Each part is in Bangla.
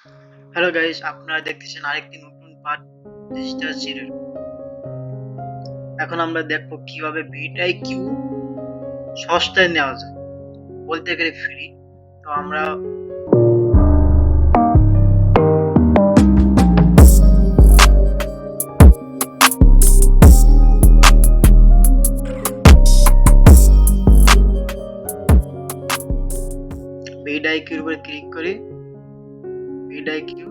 হ্যালো গাইস, আপনারা দেখতেছেন আরেকটি নতুন পার্ট ডিজিটাল সিরিয়াল। এখন আমরা দেখবো কিভাবে ভিডিআইকিউ সস্তায় নেওয়া যায়, বলতে গেলে ফ্রি। তো আমরা ভিডিআইকিউর উপরে ক্লিক করি। ভিডিআইকিউ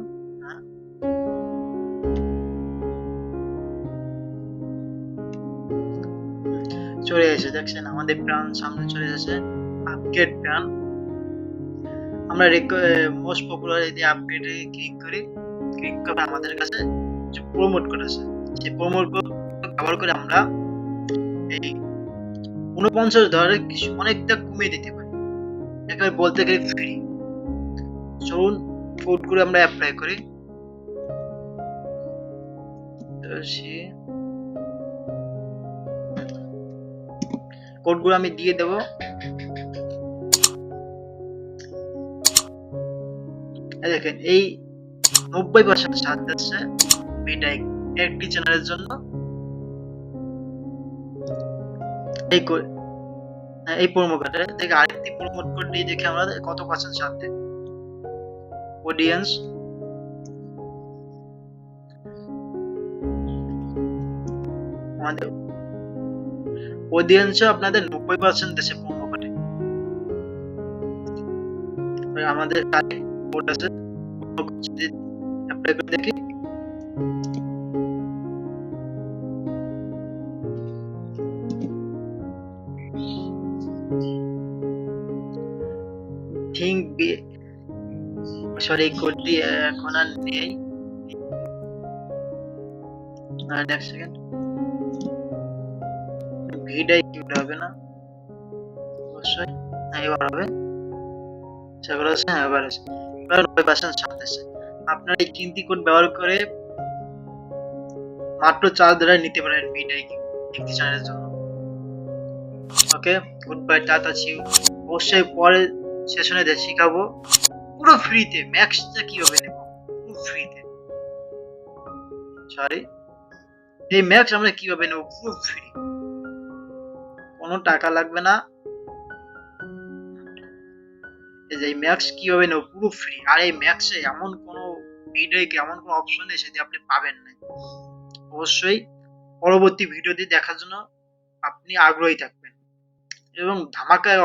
চলে এসে দেখছেন আমাদের প্ল্যান সামনে চলে এসেছে, আপগ্রেড প্ল্যান। আমরা মোস্ট পপুলার এই আপগ্রেডে ক্লিক করি। ক্লিক করে আমাদের কাছে যে প্রমোট কোড আছে, সেই প্রমোট কোড ব্যবহার করে আমরা এই $49 কিছু অনেকটা কমিয়ে দিতে পারি। একেবারে বলতে গেলে ফ্রি। চলুন কোডগুলো আমরা অ্যাপ্লাই করি। কোডগুলো আমি দিয়ে দেব। দেখেন এই 90% ছাড় দিচ্ছে ভিডিআই একটি চ্যানেলের জন্য। এই প্রোমো কোডে দেখে আরেকটি প্রোমো কোড দিয়ে দেখে আমরা কত পার্সেন্ট ছাড় দেয়। অডিয়েন্স আমাদের অডিয়েন্সে আপনাদের 90% দেশে প্রোমো কোডে। আমাদের কোড আছে, অ্যাপ্লাই করে দেখি। থিঙ্ক বি সরি, এই কোডটি এখন আর নেই। নেক্সট সেকেন্ড ভিডিআইকিউ হবে না অবশ্যই। এবার হবে, সেগুলো আছে। এবার আছে, এবার 90% ছাড় দিচ্ছে। আপনারা এই 3টি কোড ব্যবহার করে মাত্র $4 নিতে পারেন ভিডিআইকিউ একটি চ্যানেলের জন্য। ওকে, গুড বাই, টাটা, চিউ। অবশ্যই পরের সেশনে শিখাবো পুরো ফ্রিতে ম্যাক্সটা কিভাবে নেব, পুরো ফ্রিতে। সরি, এই ম্যাক্স আমরা কিভাবে নেব পুরো ফ্রি, কোনো টাকা লাগবে না। এই যে ম্যাক্স কিভাবে নেব পুরো ফ্রি। আর এই ম্যাক্সে এমন কোনো ভিডিওকে এমন কোনো অপশন এসে যে আপনি পাবেন না। অবশ্যই পরবর্তী ভিডিওটি দেখার জন্য আপনি আগ্রহী থাকবেন এবং ধামাকায়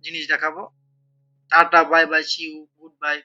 জিনিস দেখাবো। Tata, bye bye, see you, good bye.